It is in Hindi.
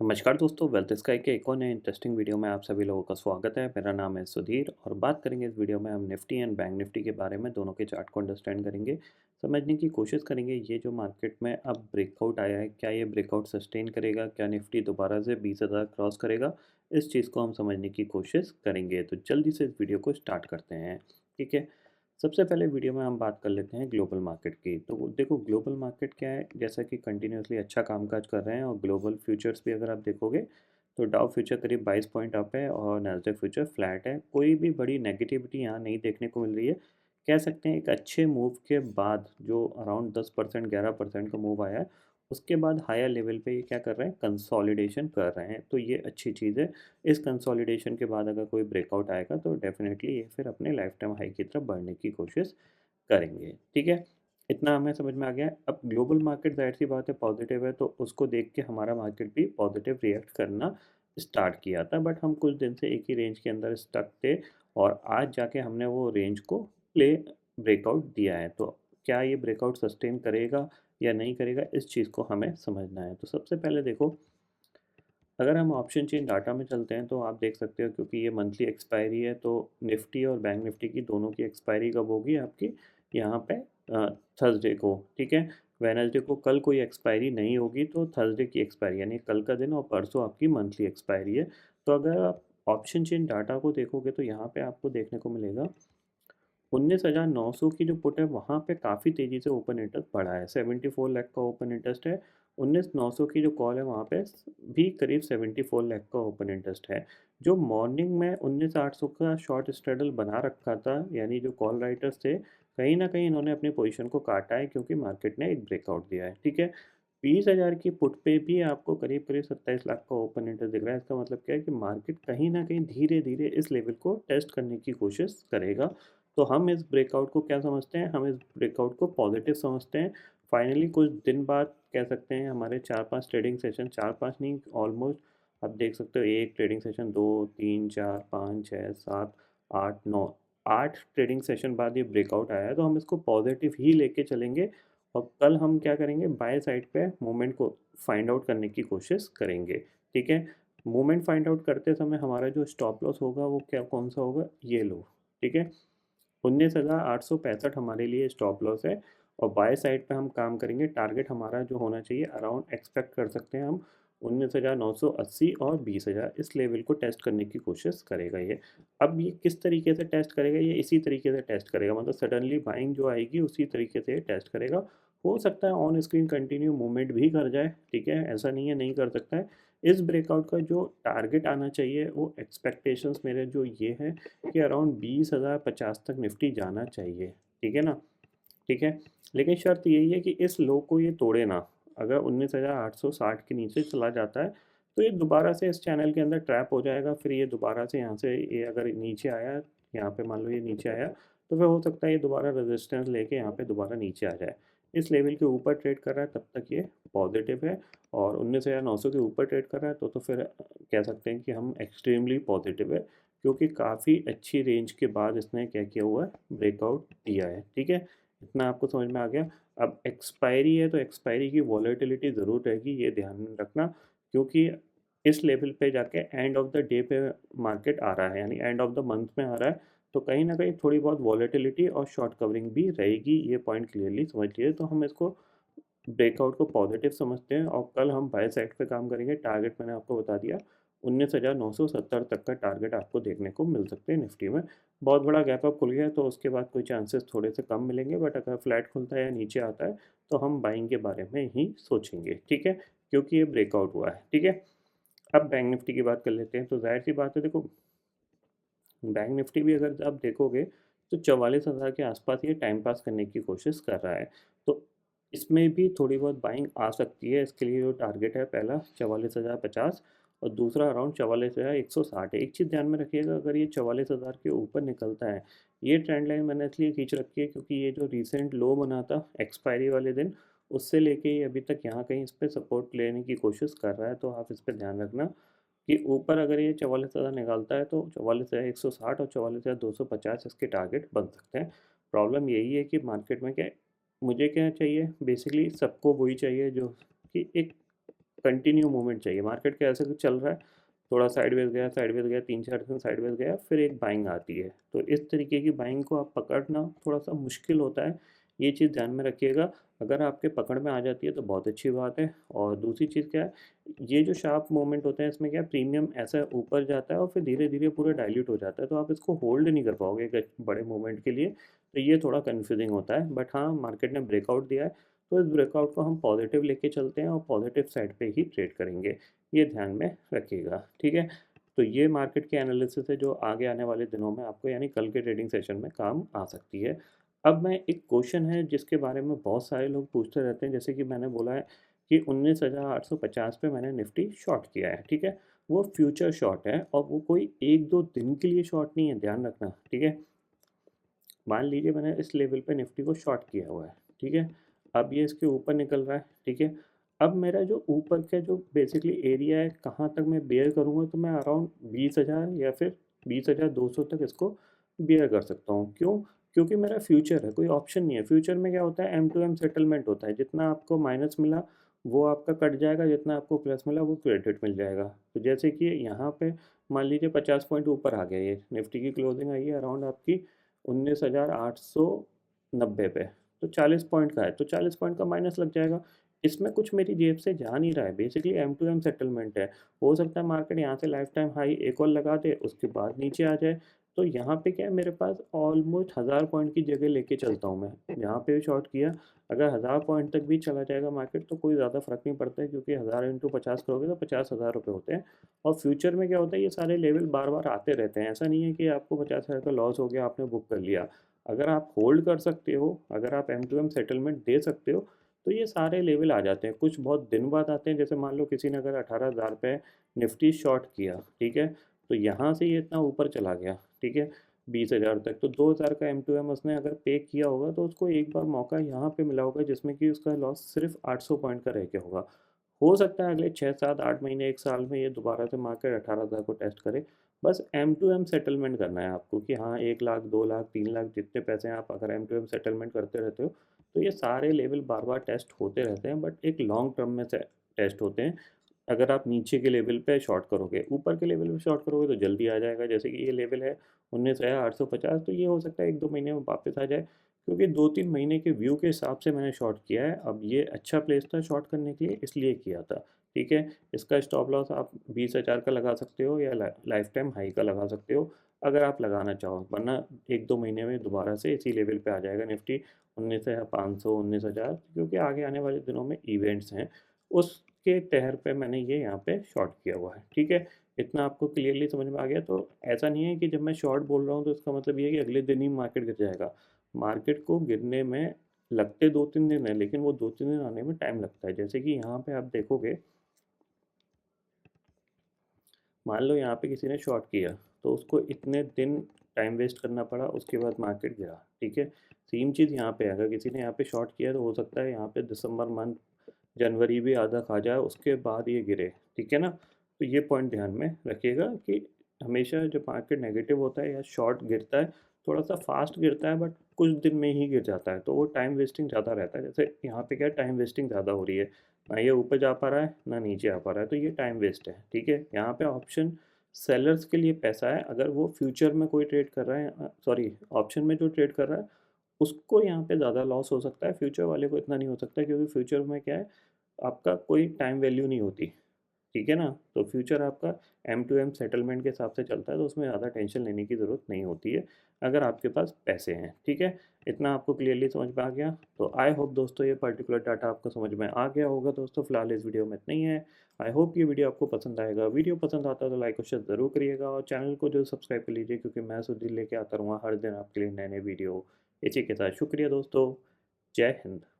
नमस्कार दोस्तों, वेल्थ स्काई के एक और नए इंटरेस्टिंग वीडियो में आप सभी लोगों का स्वागत है। मेरा नाम है सुधीर और बात करेंगे इस वीडियो में हम निफ्टी एंड बैंक निफ्टी के बारे में। दोनों के चार्ट को अंडरस्टैंड करेंगे, समझने की कोशिश करेंगे। ये जो मार्केट में अब ब्रेकआउट आया है, क्या ये ब्रेकआउट सस्टेन करेगा, क्या निफ्टी दोबारा से 20,000 क्रॉस करेगा, इस चीज़ को हम समझने की कोशिश करेंगे। तो जल्दी से इस वीडियो को स्टार्ट करते हैं। ठीक है, सबसे पहले वीडियो में हम बात कर लेते हैं ग्लोबल मार्केट की। तो देखो, ग्लोबल मार्केट क्या है, जैसा कि कंटिन्यूसली अच्छा कामकाज कर रहे हैं और ग्लोबल फ्यूचर्स भी अगर आप देखोगे तो डाउ फ्यूचर करीब 22 पॉइंट अप है और नैस्डैक फ्यूचर फ्लैट है। कोई भी बड़ी नेगेटिविटी यहाँ नहीं देखने को मिल रही है। कह सकते हैं एक अच्छे मूव के बाद जो अराउंड 10% 11% का मूव आया है, उसके बाद हायर लेवल पे ये क्या कर रहे हैं, कंसोलिडेशन कर रहे हैं। तो ये अच्छी चीज़ है। इस कंसोलिडेशन के बाद अगर कोई ब्रेकआउट आएगा तो डेफिनेटली ये फिर अपने लाइफ टाइम हाई की तरफ बढ़ने की कोशिश करेंगे। ठीक है, इतना हमें समझ में आ गया। अब ग्लोबल मार्केट ज़ाहिर सी बात है पॉजिटिव है, तो उसको देख के हमारा मार्केट भी पॉजिटिव रिएक्ट करना स्टार्ट किया था। बट हम कुछ दिन से एक ही रेंज के अंदर स्टक थे और आज जाके हमने वो रेंज को प्ले ब्रेकआउट दिया है। तो क्या ये ब्रेकआउट सस्टेन करेगा या नहीं करेगा, इस चीज़ को हमें समझना है। तो सबसे पहले देखो, अगर हम ऑप्शन चेन डाटा में चलते हैं तो आप देख सकते हो, क्योंकि ये मंथली एक्सपायरी है, तो निफ्टी और बैंक निफ्टी की दोनों की एक्सपायरी कब होगी आपकी, यहाँ पे थर्सडे को। ठीक है, वेनसडे को कल कोई एक्सपायरी नहीं होगी, तो थर्सडे की एक्सपायरी यानी कल का दिन और परसों आपकी मंथली एक्सपायरी है। तो अगर आप ऑप्शन चेन डाटा को देखोगे तो यहाँ पे आपको देखने को मिलेगा 19,900 की जो पुट है वहाँ पे काफ़ी तेज़ी से ओपन इंटरेस्ट बढ़ा है। 74 लाख का ओपन इंटरेस्ट है। 19,900 की जो कॉल है वहाँ पे भी करीब 74 लाख का ओपन इंटरेस्ट है। जो मॉर्निंग में 19,800 का शॉर्ट स्ट्रेडल बना रखा था, यानी जो कॉल राइटर्स थे, कहीं न कहीं इन्होंने अपनी पोजीशन को काटा है, क्योंकि मार्केट ने एक ब्रेकआउट दिया है। ठीक है, 20,000 की पुट पे भी आपको करीब-करीब 27 लाख का ओपन इंटरेस्ट दिख रहा है। इसका मतलब क्या है कि मार्केट कहीं न कहीं धीरे-धीरे इस लेवल को टेस्ट करने की कोशिश करेगा। तो हम इस ब्रेकआउट को क्या समझते हैं, हम इस ब्रेकआउट को पॉजिटिव समझते हैं। फाइनली कुछ दिन बाद कह सकते हैं हमारे 4-5 ट्रेडिंग सेशन, 4-5 नहीं ऑलमोस्ट आप देख सकते हो, एक ट्रेडिंग सेशन, 2, 3, 4, 5, 6, 7, 8, 9, 8 ट्रेडिंग सेशन बाद ये ब्रेकआउट आया है। तो हम इसको पॉजिटिव ही लेके चलेंगे और कल हम क्या करेंगे, बाय साइड पे मूवमेंट को फाइंड आउट करने की कोशिश करेंगे। ठीक है, मूवमेंट फाइंड आउट करते समय हमारा जो स्टॉप लॉस होगा वो क्या कौन सा होगा, ये लो। ठीक है, 19,865 हमारे लिए स्टॉप लॉस है और बाय साइड पे हम काम करेंगे। टारगेट हमारा जो होना चाहिए, अराउंड एक्सपेक्ट कर सकते हैं हम 19,980 और 20,000, इस लेवल को टेस्ट करने की कोशिश करेगा ये। अब ये किस तरीके से टेस्ट करेगा, ये इसी तरीके से टेस्ट करेगा, मतलब सडनली बाइंग जो आएगी उसी तरीके से टेस्ट करेगा। हो सकता है ऑन स्क्रीन कंटिन्यू मूवमेंट भी कर जाए। ठीक है, ऐसा नहीं है नहीं कर सकता है। इस ब्रेकआउट का जो टारगेट आना चाहिए, वो एक्सपेक्टेशंस मेरे जो ये है कि अराउंड 20,050 तक निफ्टी जाना चाहिए। ठीक है ना। ठीक है, लेकिन शर्त यही है कि इस लो को ये तोड़े ना। अगर 19,860 के नीचे चला जाता है तो ये दोबारा से इस चैनल के अंदर ट्रैप हो जाएगा। फिर ये दोबारा से यहाँ से, ये अगर नीचे आया, यहाँ पे मान लो ये नीचे आया, तो फिर हो सकता है ये दोबारा रेजिस्टेंस लेके यहाँ पे दोबारा नीचे आ जाए। इस लेवल के ऊपर ट्रेड कर रहा है तब तक ये पॉजिटिव है, और 19,900 के ऊपर ट्रेड कर रहा है तो फिर कह सकते हैं कि हम एक्सट्रीमली पॉजिटिव है, क्योंकि काफ़ी अच्छी रेंज के बाद इसने क्या किया हुआ है, ब्रेकआउट दिया है। ठीक है, इतना आपको समझ में आ गया। अब एक्सपायरी है तो एक्सपायरी की वॉलेटिलिटी ज़रूर रहेगी, ये ध्यान में रखना, क्योंकि इस लेवल पे जाके एंड ऑफ द डे पे मार्केट आ रहा है, यानी एंड ऑफ द मंथ में आ रहा है, तो कहीं ना कहीं थोड़ी बहुत वॉलेटिलिटी और शॉर्ट कवरिंग भी रहेगी। ये पॉइंट क्लियरली समझ लिए, तो हम इसको ब्रेकआउट को पॉजिटिव समझते हैं और कल हम बाय साइड पे काम करेंगे। टारगेट मैंने आपको बता दिया, 19,970 तक का टारगेट आपको देखने को मिल सकते हैं निफ्टी में। बहुत बड़ा गैप अप खुल गया तो उसके बाद कोई चांसेस थोड़े से कम मिलेंगे, बट अगर फ्लैट खुलता है या नीचे आता है तो हम बाइंग के बारे में ही सोचेंगे। ठीक है, क्योंकि ये ब्रेकआउट हुआ है। ठीक है, अब बैंक निफ्टी की बात कर लेते हैं। तो जाहिर सी बात है, देखो बैंक निफ्टी भी अगर आप देखोगे तो 44,000 के आसपास ये टाइम पास करने की कोशिश कर रहा है। तो इसमें भी थोड़ी बहुत बाइंग आ सकती है। इसके लिए जो टारगेट है, पहला 44,050 और दूसरा अराउंड 44,160 है। एक चीज़ ध्यान में रखिएगा, अगर ये 44,000 के ऊपर निकलता है, ये ट्रेंड लाइन मैंने इसलिए खींच रखी है क्योंकि ये जो रिसेंट लो बना था एक्सपायरी वाले दिन, उससे लेके ये अभी तक यहाँ कहीं इस पर सपोर्ट लेने की कोशिश कर रहा है। तो आप इस पर ध्यान रखना कि ऊपर अगर ये 44,000 निकालता है तो 44,160 और 44,250 इसके टारगेट बन सकते हैं। प्रॉब्लम यही है कि मार्केट में क्या, मुझे क्या चाहिए, बेसिकली सबको वही चाहिए जो कि एक कंटिन्यू मूवमेंट चाहिए। मार्केट का ऐसा कुछ चल रहा है, थोड़ा साइडवेज़ गया, 3-4 दिन साइडवेज़ गया, फिर एक बाइंग आती है। तो इस तरीके की बाइंग को आप पकड़ना थोड़ा-सा मुश्किल होता है, ये चीज़ ध्यान में रखिएगा। अगर आपके पकड़ में आ जाती है तो बहुत अच्छी बात है। और दूसरी चीज़ क्या है, ये जो शार्प मूवमेंट होता है इसमें क्या है, प्रीमियम ऐसा ऊपर जाता है और फिर धीरे-धीरे पूरा डाइल्यूट हो जाता है, तो आप इसको होल्ड नहीं कर पाओगे एक बड़े मूवमेंट के लिए, तो ये थोड़ा कन्फ्यूज़िंग होता है। बट हाँ, मार्केट ने ब्रेकआउट दिया है, तो इस ब्रेकआउट को हम पॉजिटिव लेके चलते हैं और पॉजिटिव साइड पे ही ट्रेड करेंगे, ये ध्यान में रखिएगा, ठीक है? तो ये मार्केट की एनालिसिस है जो आगे आने वाले दिनों में आपको यानी कल के ट्रेडिंग सेशन में काम आ सकती है। अब मैं एक क्वेश्चन है जिसके बारे में बहुत सारे लोग पूछते रहते हैं, जैसे कि मैंने बोला है कि 19,850 पे मैंने निफ्टी शॉर्ट किया है, ठीक है? वो फ्यूचर शॉर्ट है और वो कोई 1-2 दिन के लिए शॉर्ट नहीं है, ध्यान रखना, ठीक है? मान लीजिए मैंने इस लेवल पे निफ्टी को शॉर्ट किया हुआ है, ठीक है? अब ये इसके ऊपर निकल रहा है, ठीक है? अब मेरा जो ऊपर का जो बेसिकली एरिया है, कहाँ तक मैं बेयर करूँगा, तो मैं अराउंड 20,000 या फिर 20,200 तक इसको बेयर कर सकता हूँ। क्यों? क्योंकि मेरा फ्यूचर है, कोई ऑप्शन नहीं है। फ्यूचर में क्या होता है, एम टू एम सेटलमेंट होता है, जितना आपको माइनस मिला वो आपका कट जाएगा, जितना आपको प्लस मिला वो क्रेडिट मिल जाएगा। तो जैसे कि यहाँ पे मान लीजिए 50 पॉइंट ऊपर आ गया, ये निफ्टी की क्लोजिंग आई है अराउंड आपकी 19,890 पे, तो 40 पॉइंट का है, तो 40 पॉइंट का माइनस लग जाएगा। इसमें कुछ मेरी जेब से जा नहीं रहा है, basically M to M settlement है। हो सकता है मार्केट यहाँ से लाइफ टाइम हाई एक और लगा दे, उसके बाद नीचे आ जाए। तो यहाँ पे क्या है, मेरे पास ऑलमोस्ट 1000 पॉइंट की जगह लेके चलता हूँ मैं। यहाँ पे भी शॉर्ट किया, अगर 1000 पॉइंट तक भी चला जाएगा मार्केट तो कोई ज़्यादा फ़र्क नहीं पड़ता है, क्योंकि 1000 इंटू 50 करोगे तो 50,000 रुपये होते हैं। और फ्यूचर में क्या होता है, ये सारे लेवल बार-बार आते रहते हैं। ऐसा नहीं है कि आपको 50,000 का लॉस हो गया, आपने बुक कर लिया। अगर आप होल्ड कर सकते हो, अगर आप एम टू एम सेटलमेंट दे सकते हो, तो ये सारे लेवल आ जाते हैं। कुछ बहुत दिन बाद आते हैं, जैसे मान लो किसी ने अगर 18,000 पे निफ्टी शॉर्ट किया, ठीक है? तो यहाँ से ये इतना ऊपर चला गया, ठीक है? 20,000 तक, तो 2,000 का एम टू एम उसने अगर पे किया होगा, तो उसको एक बार मौका यहाँ पे मिला होगा जिसमें कि उसका लॉस सिर्फ़ 800 पॉइंट का रह गया होगा। हो सकता है अगले 6, 7, 8 महीने, 1 साल में ये दोबारा से मार्केट 18,000 को टेस्ट करे। बस एम टू एम सेटलमेंट करना है आपको कि हाँ, 1 लाख, 2 लाख, 3 लाख जितने पैसे आप अगर एम टू एम सेटलमेंट करते रहते हो, तो ये सारे लेवल बार-बार टेस्ट होते रहते हैं, बट एक लॉन्ग टर्म में से टेस्ट होते हैं। अगर आप नीचे के लेवल पे शॉर्ट करोगे, ऊपर के लेवल पे शॉर्ट करोगे तो जल्दी आ जाएगा। जैसे कि ये लेवल है 19,850, तो ये हो सकता है 1-2 महीने में वापस आ जाए, क्योंकि 2-3 महीने के व्यू के हिसाब से मैंने शॉर्ट किया है। अब ये अच्छा प्लेस था शॉर्ट करने के लिए, इसलिए किया था, ठीक है? इसका स्टॉप लॉस आप 20,000 का लगा सकते हो या लाइफ टाइम हाई का लगा सकते हो, अगर आप लगाना चाहो। वरना 1-2 महीने में दोबारा से इसी लेवल पे आ जाएगा निफ्टी 19,500, 19,000, क्योंकि आगे आने वाले दिनों में इवेंट्स हैं। उसके तहर पे मैंने ये यहाँ पे शॉर्ट किया हुआ है, ठीक है? इतना आपको क्लियरली समझ में आ गया? तो ऐसा नहीं है कि जब मैं शॉर्ट बोल रहा हूँ तो इसका मतलब ये है कि अगले दिन ही मार्केट गिर जाएगा। मार्केट को गिरने में लगते 2-3 दिन हैं, लेकिन वो 2-3 दिन आने में टाइम लगता है। जैसे कि यहाँ पे आप देखोगे, मान लो यहाँ पे किसी ने शॉर्ट किया, तो उसको इतने दिन टाइम वेस्ट करना पड़ा, उसके बाद मार्केट गिरा, ठीक है? सेम चीज़ यहाँ पे है, अगर किसी ने यहाँ पे शॉर्ट किया तो हो सकता है यहाँ पे दिसंबर मंथ, जनवरी भी आधा खा जाए, उसके बाद ये गिरे, ठीक है ना? तो ये पॉइंट ध्यान में रखिएगा कि हमेशा जब मार्केट नेगेटिव होता है या शॉर्ट गिरता है, थोड़ा-सा फास्ट गिरता है, बट कुछ दिन में ही गिर जाता है, तो वो टाइम वेस्टिंग ज़्यादा रहता है। जैसे यहाँ पे क्या है, टाइम वेस्टिंग ज़्यादा हो रही है, ना ये ऊपर जा पा रहा है, ना नीचे आ पा रहा है, तो ये टाइम वेस्ट है, ठीक है? यहाँ पे ऑप्शन सेलर्स के लिए पैसा है, अगर वो फ्यूचर में कोई ट्रेड कर रहा है, सॉरी, ऑप्शन में जो ट्रेड कर रहा है, उसको यहाँ पे ज़्यादा लॉस हो सकता है, फ्यूचर वाले को इतना नहीं हो सकता, क्योंकि फ्यूचर में क्या है, आपका कोई टाइम वैल्यू नहीं होती, ठीक है ना? तो फ्यूचर आपका एम टू एम सेटलमेंट के हिसाब से चलता है, तो उसमें ज़्यादा टेंशन लेने की ज़रूरत नहीं होती है, अगर आपके पास पैसे हैं, ठीक है? इतना आपको क्लियरली समझ में आ गया? तो आई होप दोस्तों ये पर्टिकुलर डाटा आपको समझ में आ गया होगा दोस्तों। फिलहाल इस वीडियो में इतना ही है। आई होप ये वीडियो आपको पसंद आएगा। वीडियो पसंद आता है तो लाइक और शेयर ज़रूर करिएगा, और चैनल को जो सब्सक्राइब कर लीजिए, क्योंकि मैं सुधीर लेके आता रहूँगा हर दिन आपके लिए नए-नए वीडियो। इसी के साथ शुक्रिया दोस्तों। जय हिंद।